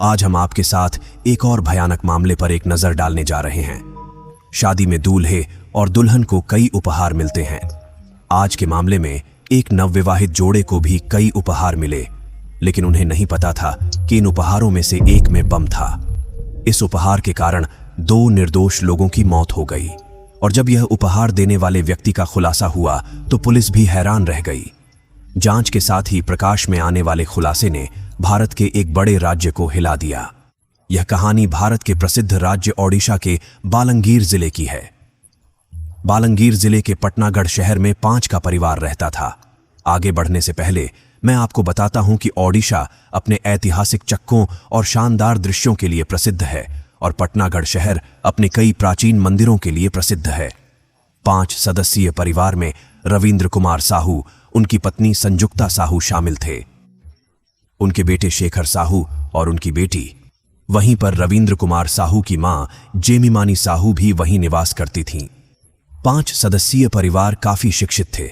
आज हम आपके साथ एक और भयानक मामले पर एक नजर डालने जा रहे हैं। शादी में दूल्हे और दुल्हन को कई उपहार मिलते हैं। आज के मामले में एक नवविवाहित जोड़े को भी कई उपहार मिले, लेकिन उन्हें नहीं पता था कि इन उपहारों में से एक में बम था। इस उपहार के कारण 2 निर्दोष लोगों की मौत हो गई और जब यह उपहार देने वाले व्यक्ति का खुलासा हुआ तो पुलिस भी हैरान रह गई। जांच के साथ ही प्रकाश में आने वाले खुलासे ने भारत के एक बड़े राज्य को हिला दिया। यह कहानी भारत के प्रसिद्ध राज्य ओडिशा के बालंगीर जिले की है। बालंगीर जिले के पटनागढ़ शहर में 5 का परिवार रहता था। आगे बढ़ने से पहले मैं आपको बताता हूं कि ओडिशा अपने ऐतिहासिक चक्कों और शानदार दृश्यों के लिए प्रसिद्ध है और पटनागढ़ शहर अपने कई प्राचीन मंदिरों के लिए प्रसिद्ध है। 5 सदस्यीय परिवार में रविंद्र कुमार साहू, उनकी पत्नी संजुक्ता साहू शामिल थे, उनके बेटे शेखर साहू और उनकी बेटी। वहीं पर रविंद्र कुमार साहू की मां जेमिमानी साहू भी वहीं निवास करती थीं। 5 सदस्यीय परिवार काफी शिक्षित थे।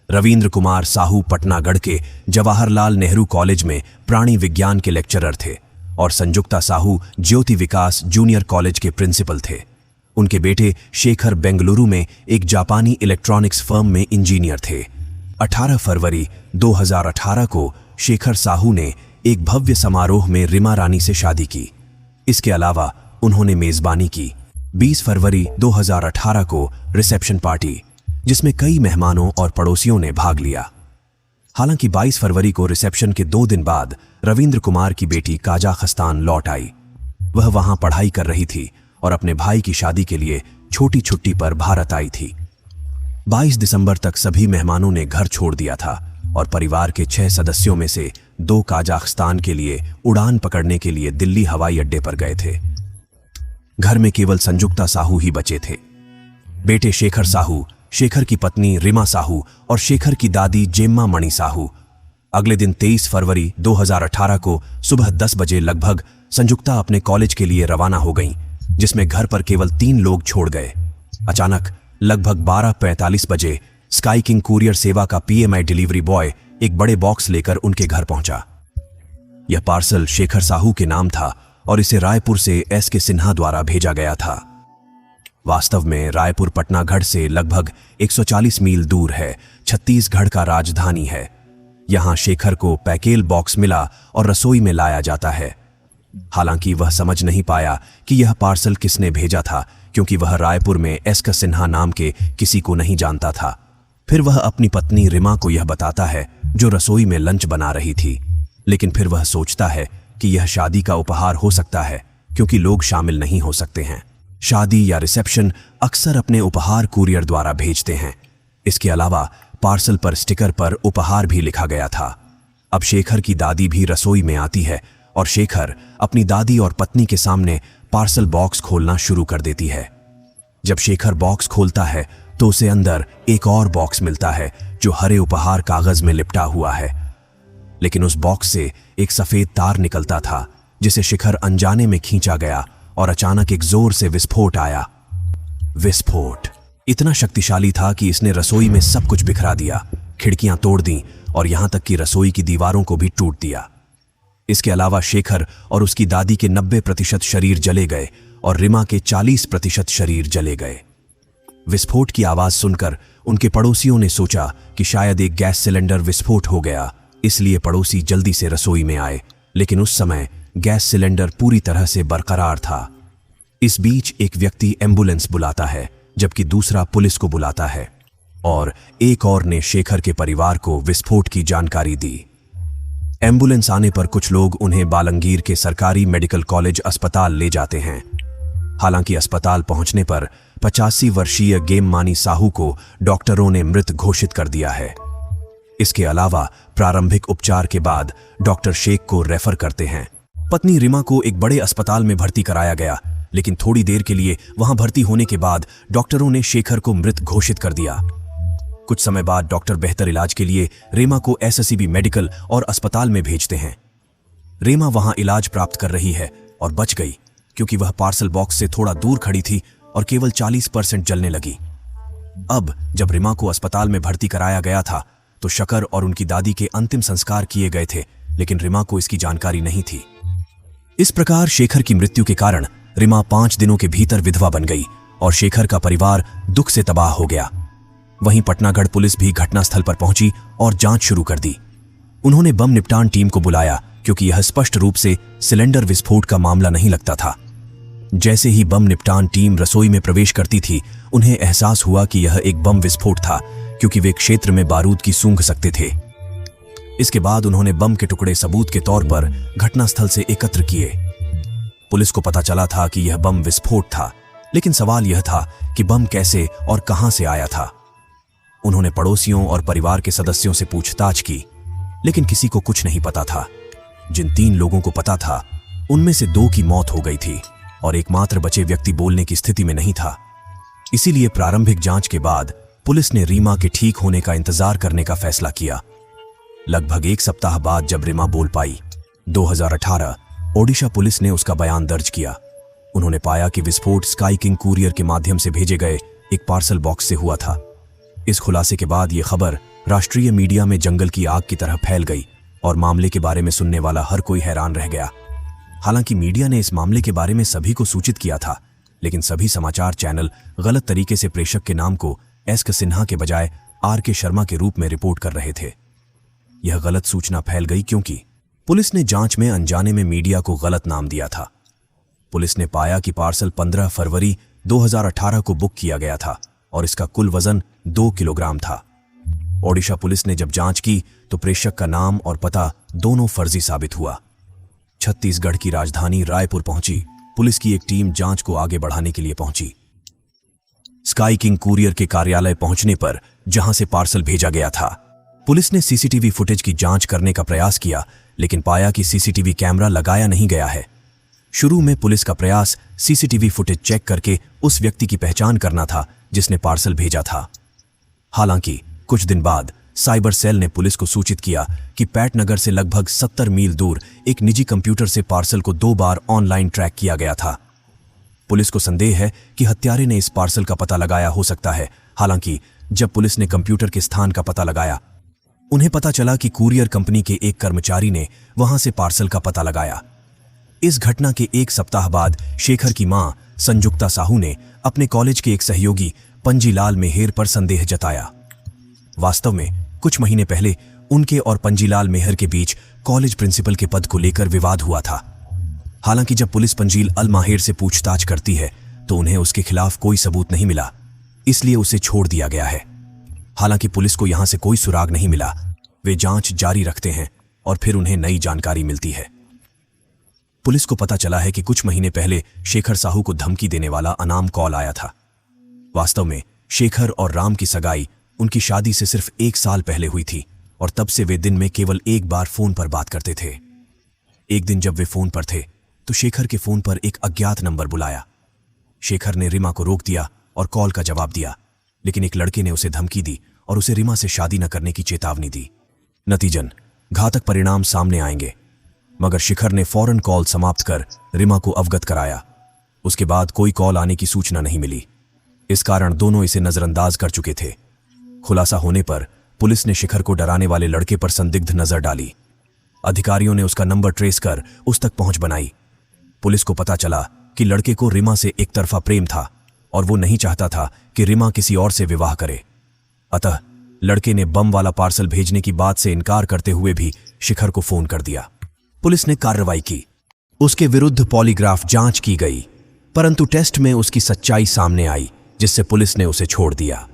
रविंद्र कुमार साहू पटनागढ़ के जवाहरलाल नेहरू कॉलेज में प्राणी विज्ञान के लेक्चरर थे और संजुक्ता साहू ज्योति विकास जूनियर कॉलेज के प्रिंसिपल थे। उनके बेटे शेखर बेंगलुरु में एक जापानी इलेक्ट्रॉनिक्स फर्म में इंजीनियर थे। 18 फरवरी 2018 को शेखर साहू ने एक भव्य समारोह में रीमा रानी से शादी की। इसके अलावा उन्होंने मेजबानी की। 20 फरवरी 2018 को रिसेप्शन पार्टी, जिसमें कई मेहमानों और पड़ोसियों ने भाग लिया। हालांकि 22 फरवरी को रिसेप्शन के 2 दिन बाद रविंद्र कुमार की बेटी काजाख्स्तान लौट आई। वह वहां पढ़ाई कर रही थी और अपने भाई की शादी के लिए छोटी छुट्टी पर भारत आई थी। 22 दिसंबर तक सभी मेहमानों ने घर छोड़ दिया था और परिवार के 6 सदस्यों में से 2 काजाख्स्तान के लिए उड़ान पकड़ने के लिए दिल्ली हवाई अड्डे पर गए थे। घर में केवल संजुक्ता साहू ही बचे थे। बेटे शेखर साहू, शेखर की पत्नी रीमा साहू और शेखर की दादी जेम्मा मणि साहू। अगले दिन 23 फरवरी 2018 को सुबह 10 बजे लगभग संजुक्ता अपने कॉलेज के लिए रवाना हो गईं, जिसमें घर पर केवल 3 लोग छोड़ गए। अचानक लगभग 12:45 बजे स्काई किंग कुरियर सेवा का पीएमआई डिलीवरी बॉय एक बड़े बॉक्स लेकर उनके घर पहुंचा। यह पार्सल शेखर साहू के नाम था और इसे रायपुर से एसके सिन्हा द्वारा भेजा गया था। वास्तव में रायपुर पटनागढ़ से लगभग 140 मील दूर है, छत्तीसगढ़ का राजधानी है। यहां शेखर को पैकेल बॉक्स मिला और रसोई में लाया जाता है। हालांकि वह समझ नहीं पाया कि यह पार्सल किसने भेजा था, क्योंकि वह रायपुर में एसके सिन्हा नाम के किसी को नहीं जानता था। फिर वह अपनी पत्नी रीमा को यह बताता है, जो रसोई में लंच बना रही थी। लेकिन फिर वह सोचता है कि यह शादी का उपहार हो सकता है, क्योंकि लोग शामिल नहीं हो सकते हैं। शादी या रिसेप्शन अक्सर अपने उपहार कुरियर द्वारा भेजते हैं। इसके अलावा पार्सल पर स्टिकर पर उपहार भी लिखा गया था। अब शेखर की दादी भी रसोई में आती है और शेखर अपनी दादी और पत्नी के सामने पार्सल बॉक्स खोलना शुरू कर देती है। जब शेखर बॉक्स खोलता है तो उसे अंदर एक और बॉक्स मिलता है, जो हरे उपहार कागज में लिपटा हुआ है। लेकिन उस बॉक्स से एक सफेद तार निकलता था, जिसे शिखर अनजाने में खींचा गया और अचानक एक जोर से विस्फोट आया। विस्फोट इतना शक्तिशाली था कि इसने रसोई में सब कुछ बिखरा दिया, खिड़कियां तोड़ दी और यहां तक कि रसोई की दीवारों को भी टूट दिया। इसके अलावा शेखर और उसकी दादी के 90% शरीर जले गए और रीमा के 40% शरीर जले गए। विस्फोट की आवाज सुनकर उनके पड़ोसियों ने सोचा कि शायद एक गैस सिलेंडर विस्फोट हो गया, इसलिए पड़ोसी जल्दी से रसोई में आए। लेकिन उस समय गैस सिलेंडर पूरी तरह से बरकरार था। इस बीच एक व्यक्ति एम्बुलेंस बुलाता है, जबकि दूसरा पुलिस को बुलाता है और एक और ने शेखर के परिवार को विस्फोट की जानकारी दी। एम्बुलेंस आने पर कुछ लोग उन्हें बालंगीर के सरकारी मेडिकल कॉलेज अस्पताल ले जाते हैं। हालांकि अस्पताल पहुंचने पर 85 वर्षीय गेममानी साहू को डॉक्टरों ने मृत घोषित कर दिया है। इसके अलावा प्रारंभिक उपचार के बाद डॉक्टर शेख को रेफर करते हैं। पत्नी रीमा को एक बड़े अस्पताल में भर्ती कराया गया, लेकिन थोड़ी देर के लिए वहां भर्ती होने के बाद डॉक्टरों ने शेखर को मृत घोषित कर दिया। कुछ समय बाद डॉक्टर बेहतर इलाज के लिए रीमा को एसएससीबी मेडिकल और अस्पताल में भेजते हैं। रीमा वहां इलाज प्राप्त कर रही है और बच गई, क्योंकि वह पार्सल बॉक्स से थोड़ा दूर खड़ी थी और केवल 40% जलने लगी। अब जब रीमा को अस्पताल में भर्ती कराया गया था तो शकर और उनकी दादी के अंतिम संस्कार किए गए थे, लेकिन रीमा को इसकी जानकारी नहीं थी। इस प्रकार शेखर की मृत्यु के कारण रिमा 5 दिनों के भीतर विधवा बन गई और शेखर का परिवार दुख से तबाह हो गया। वहीं पटनागढ़ पुलिस भी घटनास्थल पर पहुंची और जांच शुरू कर दी। उन्होंने बम निपटान टीम को बुलाया क्योंकि यह स्पष्ट रूप से सिलेंडर विस्फोट का मामला नहीं लगता था। जैसे ही बम निपटान टीम रसोई में प्रवेश करती थी, उन्हें एहसास हुआ कि यह एक बम विस्फोट था, क्योंकि वे क्षेत्र में बारूद की सूंघ सकते थे। इसके बाद उन्होंने बम के टुकड़े सबूत के तौर पर घटनास्थल से एकत्र किए। पुलिस को पता चला था कि यह बम विस्फोट था, लेकिन सवाल यह था कि बम कैसे और कहां से आया था। उन्होंने पड़ोसियों और परिवार के सदस्यों से पूछताछ की, लेकिन किसी को कुछ नहीं पता था। जिन 3 लोगों को पता था, उनमें से 2 की मौत हो गई थी और एकमात्र बचे व्यक्ति बोलने की स्थिति में नहीं था। इसीलिए प्रारंभिक जांच के बाद पुलिस ने रीमा के ठीक होने का इंतजार करने का फैसला किया। लगभग 1 सप्ताह बाद जब रीमा बोल पाई, 2018, ओडिशा पुलिस ने उसका बयान दर्ज किया। उन्होंने पाया कि विस्फोट स्काई किंग कुरियर के माध्यम से भेजे गए एक पार्सल बॉक्स से हुआ था। इस खुलासे के बाद यह खबर राष्ट्रीय मीडिया में जंगल की आग की तरह फैल गई और मामले के बारे में सुनने वाला हर कोई हैरान रह गया। हालांकि मीडिया ने इस मामले के बारे में सभी को सूचित किया था, लेकिन सभी समाचार चैनल गलत तरीके से प्रेषक के नाम को एस.के. सिन्हा के बजाय आर.के. शर्मा के रूप में रिपोर्ट कर रहे थे। यह गलत सूचना फैल गई क्योंकि पुलिस ने जांच में अनजाने में मीडिया को गलत नाम दिया था। पुलिस ने पाया कि पार्सल 15 फरवरी 2018 को बुक किया गया था और इसका कुल वजन 2 किलोग्राम था। ओडिशा पुलिस ने जब जांच की तो प्रेषक का नाम और पता दोनों फर्जी साबित हुआ। छत्तीसगढ़ की राजधानी रायपुर पहुंची पुलिस की एक टीम जांच को आगे बढ़ाने के लिए पहुंची। स्काई किंग कुरियर के कार्यालय पहुंचने पर जहां से पार्सल भेजा गया था, पुलिस ने सीसीटीवी फुटेज की जांच करने का प्रयास किया, लेकिन पाया कि सीसीटीवी कैमरा लगाया नहीं गया है। शुरू में पुलिस का प्रयास सीसीटीवी फुटेज चेक करके उस व्यक्ति की पहचान करना था जिसने पार्सल भेजा था। हालांकि कुछ दिन बाद साइबर सेल ने पुलिस को सूचित किया कि पैटनगर से लगभग 70 मील दूर एक निजी कंप्यूटर से पार्सल को 2 बार ऑनलाइन ट्रैक किया गया था। पुलिस को संदेह है कि हत्यारे ने इस पार्सल का पता लगाया हो सकता है। हालांकि जब पुलिस ने कंप्यूटर के स्थान का पता लगाया, उन्हें पता चला कि कुरियर कंपनी के एक कर्मचारी ने वहां से पार्सल का पता लगाया। इस घटना के 1 सप्ताह बाद शेखर की मां संजुक्ता साहू ने अपने कॉलेज के एक सहयोगी पंजीलाल मेहर पर संदेह जताया। वास्तव में कुछ महीने पहले उनके और पंजीलाल मेहर के बीच कॉलेज प्रिंसिपल के पद को लेकर विवाद हुआ था। हालांकि जब पुलिस पंजील अल माहिर से पूछताछ करती है तो उन्हें उसके खिलाफ कोई सबूत नहीं मिला, इसलिए उसे छोड़ दिया गया है। हालांकि पुलिस को यहां से कोई सुराग नहीं मिला। वे जांच जारी रखते हैं और फिर उन्हें नई जानकारी मिलती है। पुलिस को पता चला है कि कुछ महीने पहले शेखर साहू को धमकी देने वाला अनाम कॉल आया था। वास्तव में शेखर और राम की सगाई उनकी शादी से सिर्फ 1 साल पहले हुई थी और तब से वे दिन में केवल 1 बार फोन पर बात करते थे। एक दिन जब वे फोन पर थे तो शेखर के फोन पर एक अज्ञात नंबर बुलाया। शेखर ने रिमा को रोक दिया और कॉल का जवाब दिया, लेकिन एक लड़के ने उसे धमकी दी और उसे रिमा से शादी न करने की चेतावनी दी। नतीजन घातक परिणाम सामने आएंगे, मगर शिखर ने फौरन कॉल समाप्त कर रिमा को अवगत कराया। उसके बाद कोई कॉल आने की सूचना नहीं मिली। इस कारण दोनों इसे नजरअंदाज कर चुके थे। खुलासा होने पर पुलिस ने शिखर को डराने वाले लड़के पर संदिग्ध नजर डाली। अधिकारियों ने उसका नंबर ट्रेस कर उस तक पहुंच बनाई। पुलिस को पता चला कि लड़के को रिमा से एक तरफा प्रेम था और वो नहीं चाहता था कि रिमा किसी और से विवाह करे। अतः लड़के ने बम वाला पार्सल भेजने की बात से इनकार करते हुए भी शिखर को फोन कर दिया। पुलिस ने कार्रवाई की। उसके विरुद्ध पॉलीग्राफ जांच की गई, परंतु टेस्ट में उसकी सच्चाई सामने आई, जिससे पुलिस ने उसे छोड़ दिया।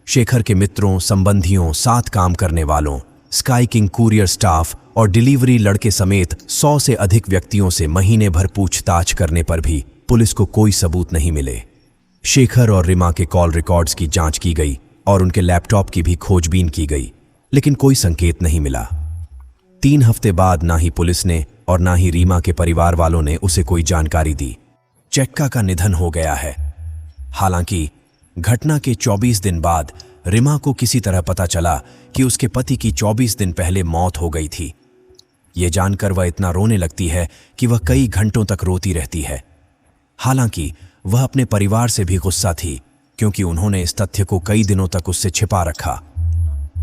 शेखर के मित्रों, संबंधियों, साथ काम करने वालों, स्काई किंग कुरियर स्टाफ और डिलीवरी लड़के समेत 100 से अधिक व्यक्तियों से महीने भर पूछताछ करने पर भी पुलिस को कोई सबूत नहीं मिले। शेखर और रिमा के कॉल रिकॉर्ड्स की जांच की गई और उनके लैपटॉप की भी खोजबीन की गई, लेकिन कोई संकेत नहीं मिला। 3 हफ्ते बाद ना ही पुलिस ने और ना ही रीमा के परिवार वालों ने उसे कोई जानकारी दी। चेक्का का निधन हो गया है। हालांकि घटना के 24 दिन बाद रिमा को किसी तरह पता चला कि उसके पति की 24 दिन पहले मौत हो गई थी। ये जानकर वह इतना रोने लगती है कि वह कई घंटों तक रोती रहती है। हालांकि वह अपने परिवार से भी गुस्सा थी, क्योंकि उन्होंने इस तथ्य को कई दिनों तक उससे छिपा रखा।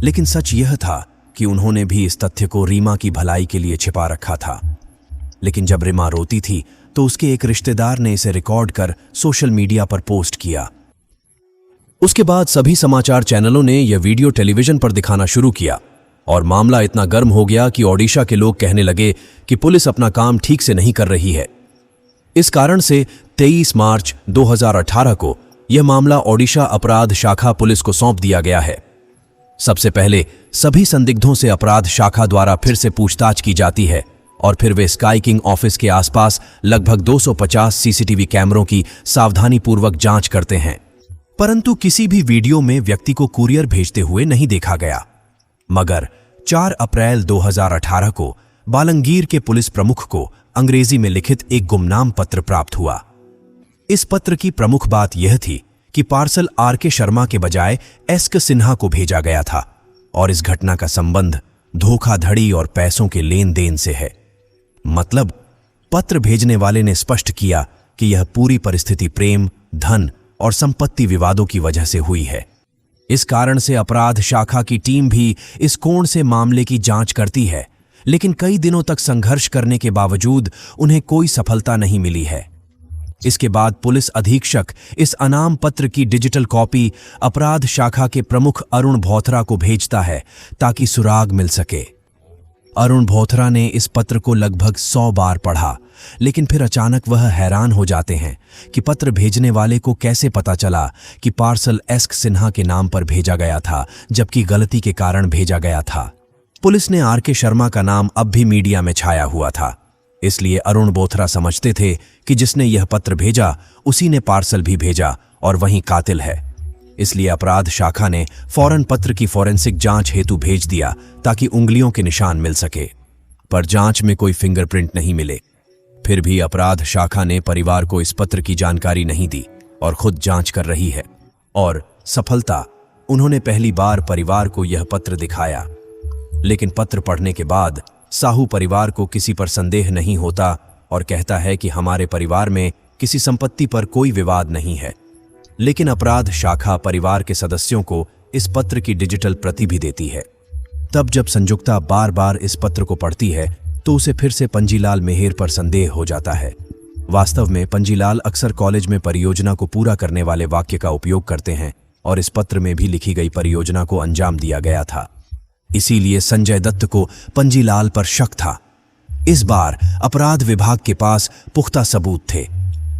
लेकिन सच यह था कि उन्होंने भी इस तथ्य को रीमा की भलाई के लिए छिपा रखा था। लेकिन जब रिमा रोती थी तो उसके एक रिश्तेदार ने इसे रिकॉर्ड कर सोशल मीडिया पर पोस्ट किया। उसके बाद सभी समाचार चैनलों ने यह वीडियो टेलीविजन पर दिखाना शुरू किया और मामला इतना गर्म हो गया कि ओडिशा के लोग कहने लगे कि पुलिस अपना काम ठीक से नहीं कर रही है। इस कारण से 23 मार्च 2018 को यह मामला ओडिशा अपराध शाखा पुलिस को सौंप दिया गया है। सबसे पहले सभी संदिग्धों से अपराध शाखा द्वारा फिर से पूछताछ की जाती है और फिर वे स्काई किंग ऑफिस के आसपास लगभग 250 सीसीटीवी कैमरों की सावधानीपूर्वक जांच करते हैं, परंतु किसी भी वीडियो में व्यक्ति को कुरियर भेजते हुए नहीं देखा गया। मगर 4 अप्रैल 2018 को बालंगीर के पुलिस प्रमुख को अंग्रेजी में लिखित एक गुमनाम पत्र प्राप्त हुआ। इस पत्र की प्रमुख बात यह थी कि पार्सल आर.के. शर्मा के बजाय एस.के. सिन्हा को भेजा गया था और इस घटना का संबंध धोखाधड़ी और पैसों के लेन देन से है। मतलब पत्र भेजने वाले ने स्पष्ट किया कि यह पूरी परिस्थिति प्रेम, धन और संपत्ति विवादों की वजह से हुई है। इस कारण से अपराध शाखा की टीम भी इस कोण से मामले की जांच करती है, लेकिन कई दिनों तक संघर्ष करने के बावजूद उन्हें कोई सफलता नहीं मिली है। इसके बाद पुलिस अधीक्षक इस अनाम पत्र की डिजिटल कॉपी अपराध शाखा के प्रमुख अरुण भौथरा को भेजता है ताकि सुराग मिल सके। अरुण भौथरा ने इस पत्र को लगभग 100 बार पढ़ा, लेकिन फिर अचानक वह हैरान हो जाते हैं कि पत्र भेजने वाले को कैसे पता चला कि पार्सल एस.के. सिन्हा के नाम पर भेजा गया था, जबकि गलती के कारण भेजा गया था। पुलिस ने आर.के. शर्मा का नाम अब भी मीडिया में छाया हुआ था, इसलिए अरुण भौथरा समझते थे कि जिसने यह पत्र भेजा उसी ने पार्सल भी भेजा और वही कातिल है। इसलिए अपराध शाखा ने फौरन पत्र की फॉरेंसिक जांच हेतु भेज दिया ताकि उंगलियों के निशान मिल सके, पर जांच में कोई फिंगरप्रिंट नहीं मिले। फिर भी अपराध शाखा ने परिवार को इस पत्र की जानकारी नहीं दी और खुद जांच कर रही है। और सफलता, उन्होंने पहली बार परिवार को यह पत्र दिखाया। लेकिन पत्र पढ़ने के बाद साहू परिवार को किसी पर संदेह नहीं होता और कहता है कि हमारे परिवार में किसी संपत्ति पर कोई विवाद नहीं है। लेकिन अपराध शाखा परिवार के सदस्यों को इस पत्र की डिजिटल प्रति भी देती है। तब जब संजुक्ता बार बार इस पत्र को पढ़ती है तो उसे फिर से पंजीलाल मेहर पर संदेह हो जाता है। वास्तव में पंजीलाल अक्सर कॉलेज में परियोजना को पूरा करने वाले वाक्य का उपयोग करते हैं और इस पत्र में भी लिखी गई परियोजना को अंजाम दिया गया था। इसीलिए संजय दत्त को पंजीलाल पर शक था। इस बार अपराध विभाग के पास पुख्ता सबूत थे,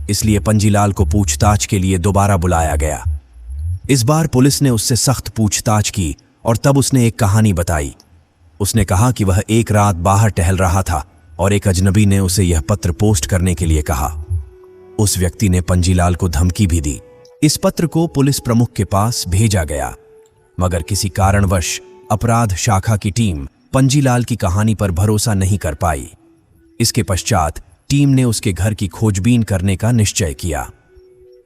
इसलिए पंजीलाल को पूछताछ के लिए दोबारा बुलाया गया। इस बार पुलिस ने उससे सख्त पूछताछ की और तब उसने एक कहानी बताई। उसने कहा कि वह एक रात बाहर टहल रहा था और एक अजनबी ने उसे यह पत्र पोस्ट करने के लिए कहा। उस व्यक्ति ने पंजीलाल को धमकी भी दी। इस पत्र को पुलिस प्रमुख के पास भेजा गया, मगर किसी कारणवश अपराध शाखा की टीम पंजीलाल की कहानी पर भरोसा नहीं कर पाई। इसके पश्चात टीम ने उसके घर की खोजबीन करने का निश्चय किया।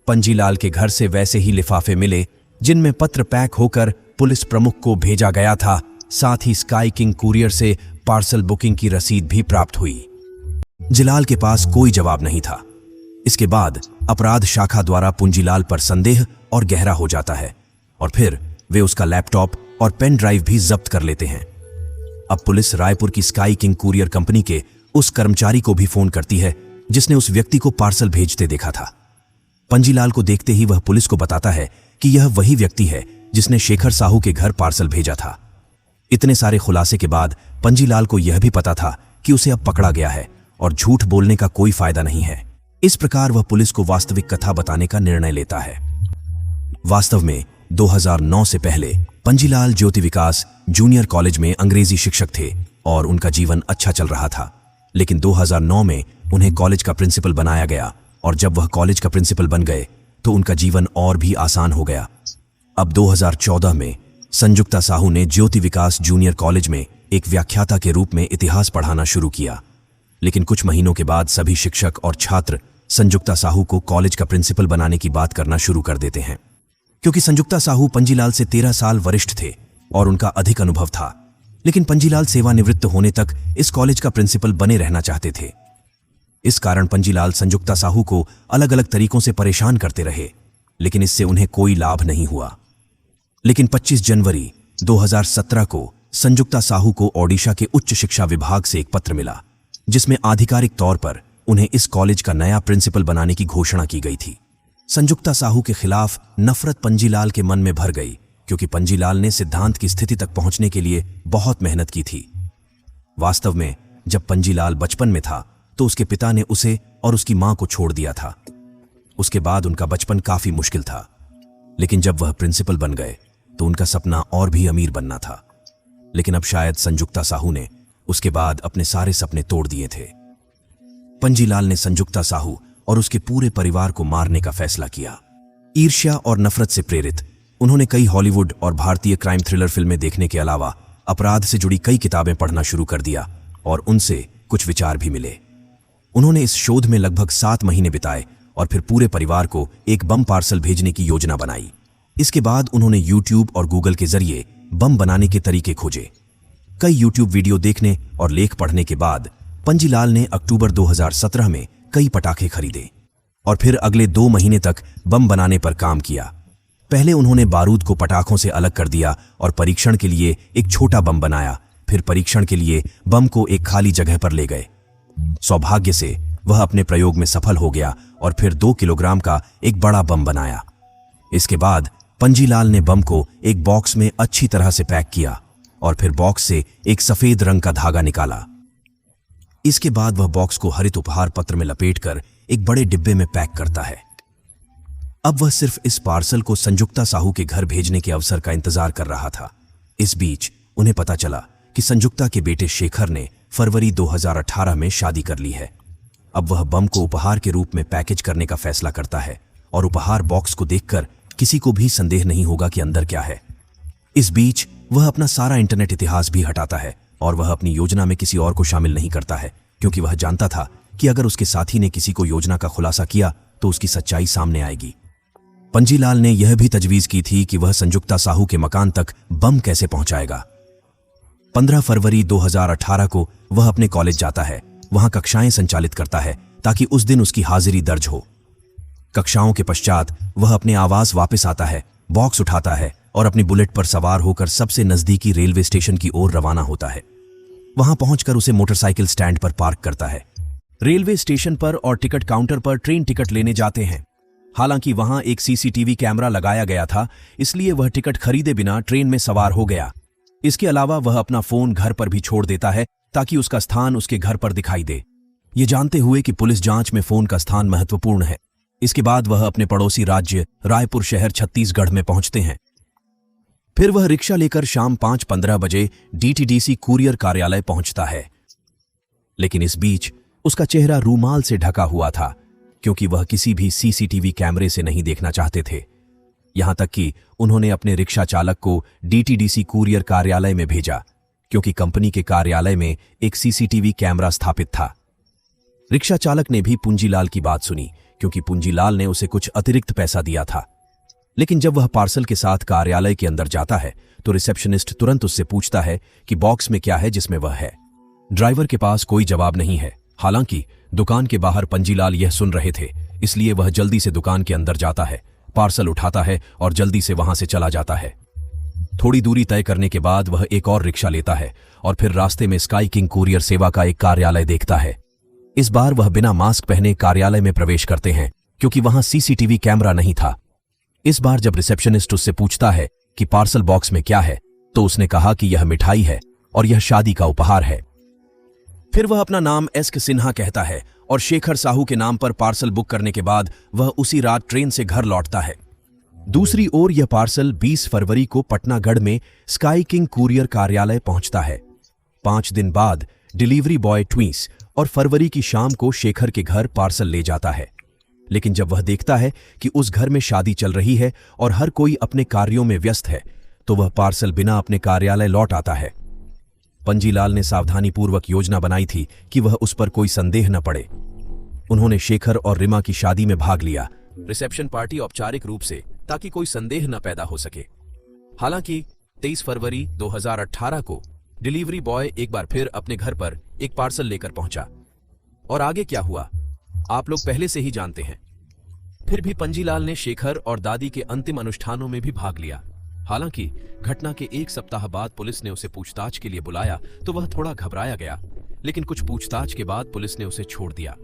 पंजीलाल के घर से वैसे ही लिफाफे मिले जिनमें पत्र पैक होकर पुलिस प्रमुख को भेजा गया था। साथ ही स्काई किंग कुरियर से पार्सल बुकिंग की रसीद भी प्राप्त हुई। जिलाल के पास कोई जवाब नहीं था। इसके बाद अपराध शाखा द्वारा पुंजीलाल पर संदेह और गहरा हो जाता है और फिर वे उसका लैपटॉप और पेन ड्राइव भी जब्त कर लेते हैं। अब पुलिस रायपुर की स्काई किंग कुरियर कंपनी के उस कर्मचारी को भी फोन करती है जिसने उस व्यक्ति को पार्सल भेजते देखा था। पंजीलाल को देखते ही वह पुलिस को बताता है कि यह वही व्यक्ति है जिसने शेखर साहू के घर पार्सल भेजा था। इतने सारे खुलासे के बाद पंजीलाल को यह भी पता था कि उसे अब पकड़ा गया है और झूठ बोलने का कोई फायदा नहीं है। इस प्रकार वह पुलिस को वास्तविक कथा बताने का निर्णय लेता है। वास्तव में 2009 से पहले पंजीलाल ज्योति विकास जूनियर कॉलेज में अंग्रेजी शिक्षक थे और उनका जीवन अच्छा चल रहा था। लेकिन 2009 में उन्हें कॉलेज का प्रिंसिपल बनाया गया और जब वह कॉलेज का प्रिंसिपल बन गए तो उनका जीवन और भी आसान हो गया। अब 2014 में संजुक्ता साहू ने ज्योति विकास जूनियर कॉलेज में एक व्याख्याता के रूप में इतिहास पढ़ाना शुरू किया। लेकिन कुछ महीनों के बाद सभी शिक्षक और छात्र संजुक्ता साहू को कॉलेज का प्रिंसिपल बनाने की बात करना शुरू कर देते हैं, क्योंकि संजुक्ता साहू पंजीलाल से 13 साल वरिष्ठ थे और उनका अधिक अनुभव था। लेकिन पंजीलाल सेवानिवृत्त होने तक इस कॉलेज का प्रिंसिपल बने रहना चाहते थे। इस कारण पंजीलाल संजुक्ता साहू को अलग अलग तरीकों से परेशान करते रहे, लेकिन इससे उन्हें कोई लाभ नहीं हुआ। लेकिन 25 जनवरी 2017 को संजुक्ता साहू को ओडिशा के उच्च शिक्षा विभाग से एक पत्र मिला जिसमें आधिकारिक तौर पर उन्हें इस कॉलेज का नया प्रिंसिपल बनाने की घोषणा की गई थी। संजुक्ता साहू के खिलाफ नफरत पंजीलाल के मन में भर गई, क्योंकि पंजीलाल ने सिद्धांत की स्थिति तक पहुंचने के लिए बहुत मेहनत की थी। वास्तव में जब पंजीलाल बचपन में था तो उसके पिता ने उसे और उसकी मां को छोड़ दिया था। उसके बाद उनका बचपन काफी मुश्किल था, लेकिन जब वह प्रिंसिपल बन गए तो उनका सपना और भी अमीर बनना था। लेकिन अब शायद संजुक्ता साहू ने उसके बाद अपने सारे सपने तोड़ दिए थे। पंजीलाल ने संजुक्ता साहू और उसके पूरे परिवार को मारने का फैसला किया। ईर्ष्या और नफरत से प्रेरित उन्होंने कई हॉलीवुड और भारतीय क्राइम थ्रिलर फिल्में देखने के अलावा अपराध से जुड़ी कई किताबें पढ़ना शुरू कर दिया और उनसे कुछ विचार भी मिले। उन्होंने इस शोध में लगभग 7 महीने बिताए और फिर पूरे परिवार को एक बम पार्सल भेजने की योजना बनाई। इसके बाद उन्होंने यूट्यूब और गूगल के जरिए बम बनाने के तरीके खोजे। कई यूट्यूब वीडियो देखने और लेख पढ़ने के बाद पंजीलाल ने अक्टूबर 2017 में कई पटाखे खरीदे और फिर अगले 2 महीने तक बम बनाने पर काम किया। पहले उन्होंने बारूद को पटाखों से अलग कर दिया और परीक्षण के लिए एक छोटा बम बनाया। फिर परीक्षण के लिए बम को एक खाली जगह पर ले गए। सौभाग्य से वह अपने प्रयोग में सफल हो गया और फिर 2 किलोग्राम का एक बड़ा बम बनाया। इसके बाद पंजीलाल ने बम को एक बॉक्स में अच्छी तरह से पैक किया और फिर बॉक्स से एक सफेद रंग का धागा निकाला। इसके बाद वह बॉक्स को हरित उपहार पत्र में लपेटकर एक बड़े डिब्बे में पैक करता है। अब वह सिर्फ इस पार्सल को संजुक्ता साहू के घर भेजने के अवसर का इंतजार कर रहा था। इस बीच उन्हें पता चला कि संजुक्ता के बेटे शेखर ने फरवरी 2018 में शादी कर ली है। अब वह बम को उपहार के रूप में पैकेज करने का फैसला करता है और उपहार बॉक्स को देखकर किसी को भी संदेह नहीं होगा कि अंदर क्या है। इस बीच वह अपना सारा इंटरनेट इतिहास भी हटाता है और वह अपनी योजना में किसी और को शामिल नहीं करता है, क्योंकि वह जानता था कि अगर उसके साथी ने किसी को योजना का खुलासा किया तो उसकी सच्चाई सामने आएगी। पंजीलाल ने यह भी तजवीज की थी कि वह संजुक्ता साहू के मकान तक बम कैसे पहुंचाएगा। 15 फरवरी 2018 को वह अपने कॉलेज जाता है। वहां कक्षाएं संचालित करता है ताकि उस दिन उसकी हाजिरी दर्ज हो। कक्षाओं के पश्चात वह अपने आवास वापस आता है, बॉक्स उठाता है और अपनी बुलेट पर सवार होकर सबसे नजदीकी रेलवे स्टेशन की ओर रवाना होता है। वहां पहुंचकर उसे मोटरसाइकिल स्टैंड पर पार्क करता है। रेलवे स्टेशन पर और टिकट काउंटर पर ट्रेन टिकट लेने जाते हैं। हालांकि वहां एक सीसीटीवी कैमरा लगाया गया था, इसलिए वह टिकट खरीदे बिना ट्रेन में सवार हो गया। इसके अलावा वह अपना फोन घर पर भी छोड़ देता है ताकि उसका स्थान उसके घर पर दिखाई दे, ये जानते हुए कि पुलिस जांच में फोन का स्थान महत्वपूर्ण है। इसके बाद वह अपने पड़ोसी राज्य रायपुर शहर छत्तीसगढ़ में पहुंचते हैं। फिर वह रिक्शा लेकर शाम 5:15 बजे डीटीडीसी कुरियर कार्यालय पहुंचता है। लेकिन इस बीच उसका चेहरा रूमाल से ढका हुआ था, क्योंकि वह किसी भी सीसीटीवी कैमरे से नहीं देखना चाहते थे। यहां तक कि उन्होंने अपने रिक्शा चालक को डीटीडीसी कुरियर कार्यालय में भेजा, क्योंकि कंपनी के कार्यालय में एक सीसीटीवी कैमरा स्थापित था। रिक्शा चालक ने भी पूंजीलाल की बात सुनी, क्योंकि पूंजीलाल ने उसे कुछ अतिरिक्त पैसा दिया था। लेकिन जब वह पार्सल के साथ कार्यालय के अंदर जाता है तो रिसेप्शनिस्ट तुरंत उससे पूछता है कि बॉक्स में क्या है जिसमें वह है। ड्राइवर के पास कोई जवाब नहीं है। हालांकि दुकान के बाहर पंजीलाल यह सुन रहे थे, इसलिए वह जल्दी से दुकान के अंदर जाता है, पार्सल उठाता है और जल्दी से वहां से चला जाता है। थोड़ी दूरी तय करने के बाद वह एक और रिक्शा लेता है और फिर रास्ते में स्काई किंग कुरियर सेवा का एक कार्यालय देखता है। इस बार वह बिना मास्क पहने कार्यालय में प्रवेश करते हैं, क्योंकि वहां सीसीटीवी कैमरा नहीं था। इस बार जब रिसेप्शनिस्ट उससे पूछता है कि पार्सल बॉक्स में क्या है, तो उसने कहा कि यह मिठाई है और यह शादी का उपहार है। फिर वह अपना नाम एसके सिन्हा कहता है और शेखर साहू के नाम पर पार्सल बुक करने के बाद वह उसी रात ट्रेन से घर लौटता है। दूसरी ओर यह पार्सल 20 फरवरी को पटनागढ़ में स्काई किंग कुरियर कार्यालय पहुंचता है। 5 दिन बाद डिलीवरी बॉय ट्वींस और फरवरी की शाम को शेखर के घर पार्सल ले जाता है। लेकिन जब वह देखता है कि उस घर में शादी चल रही है और हर कोई अपने कार्यों में व्यस्त है, तो वह पार्सल बिना अपने कार्यालय लौट आता है। पंजीलाल ने सावधानीपूर्वक योजना बनाई थी कि वह उस पर कोई संदेह न पड़े। उन्होंने शेखर और रिमा की शादी में भाग लिया, रिसेप्शन पार्टी औपचारिक रूप से, ताकि कोई संदेह न पैदा हो सके। हालांकि 23 फरवरी 2018 को डिलीवरी बॉय एक बार फिर अपने घर पर एक पार्सल लेकर पहुंचा और आगे क्या हुआ आप लोग पहले से ही जानते हैं। फिर भी पंजीलाल ने शेखर और दादी के अंतिम अनुष्ठानों में भी भाग लिया। हालांकि घटना के 1 सप्ताह बाद पुलिस ने उसे पूछताछ के लिए बुलाया तो वह थोड़ा घबराया गया, लेकिन कुछ पूछताछ के बाद पुलिस ने उसे छोड़ दिया।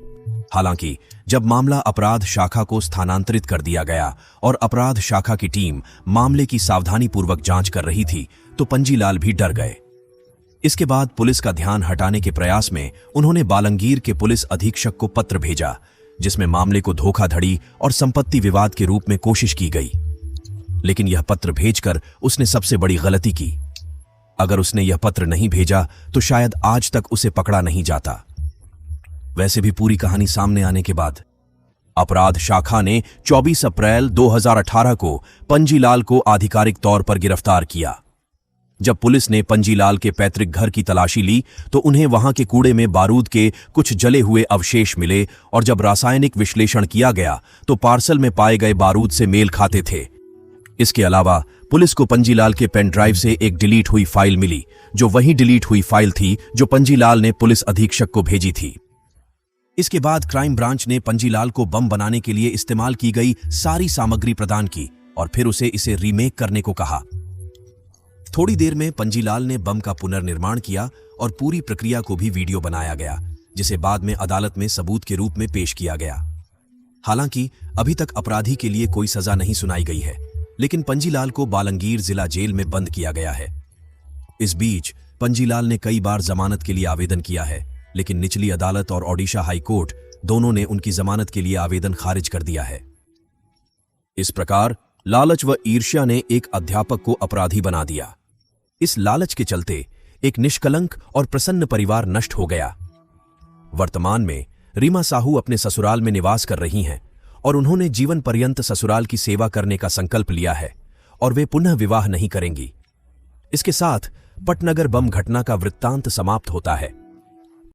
हालांकि जब मामला अपराध शाखा को स्थानांतरित कर दिया गया और अपराध शाखा की टीम मामले की सावधानीपूर्वक जांच कर रही थी तो पंजीलाल भी डर गए। इसके बाद पुलिस का ध्यान हटाने के प्रयास में उन्होंने बालंगीर के पुलिस अधीक्षक को पत्र भेजा, जिसमें मामले को धोखाधड़ी और संपत्ति विवाद के रूप में कोशिश की गई। लेकिन यह पत्र भेजकर उसने सबसे बड़ी गलती की। अगर उसने यह पत्र नहीं भेजा तो शायद आज तक उसे पकड़ा नहीं जाता। वैसे भी पूरी कहानी सामने आने के बाद अपराध शाखा ने 24 अप्रैल 2018 को पंजीलाल को आधिकारिक तौर पर गिरफ्तार किया। जब पुलिस ने पंजीलाल के पैतृक घर की तलाशी ली तो उन्हें वहां के कूड़े में बारूद के कुछ जले हुए अवशेष मिले और जब रासायनिक विश्लेषण किया गया तो पार्सल में पाए गए बारूद से मेल खाते थे। इसके अलावा पुलिस को पंजीलाल के पेन ड्राइव से एक डिलीट हुई फाइल मिली, जो वही डिलीट हुई फाइल थी जो पंजीलाल ने पुलिस अधीक्षक को भेजी थी। इसके बाद क्राइम ब्रांच ने पंजीलाल को बम बनाने के लिए इस्तेमाल की गई सारी सामग्री प्रदान की और फिर इसे रीमेक करने को कहा। थोड़ी देर में पंजीलाल ने बम का पुनर्निर्माण किया और पूरी प्रक्रिया को भी वीडियो बनाया गया, जिसे बाद में अदालत में सबूत के रूप में पेश किया गया। हालांकि अभी तक अपराधी के लिए कोई सजा नहीं सुनाई गई है, लेकिन पंजीलाल को बालंगीर जिला जेल में बंद किया गया है। इस बीच पंजीलाल ने कई बार जमानत के लिए आवेदन किया है, लेकिन निचली अदालत और ओडिशा हाई कोर्ट दोनों ने उनकी जमानत के लिए आवेदन खारिज कर दिया है। इस प्रकार लालच व ईर्ष्या ने एक अध्यापक को अपराधी बना दिया। इस लालच के चलते एक निष्कलंक और प्रसन्न परिवार नष्ट हो गया। वर्तमान में रीमा साहू अपने ससुराल में निवास कर रही हैं और उन्होंने जीवन पर्यंत ससुराल की सेवा करने का संकल्प लिया है और वे पुनः विवाह नहीं करेंगी। इसके साथ पटनगर बम घटना का वृत्तांत समाप्त होता है।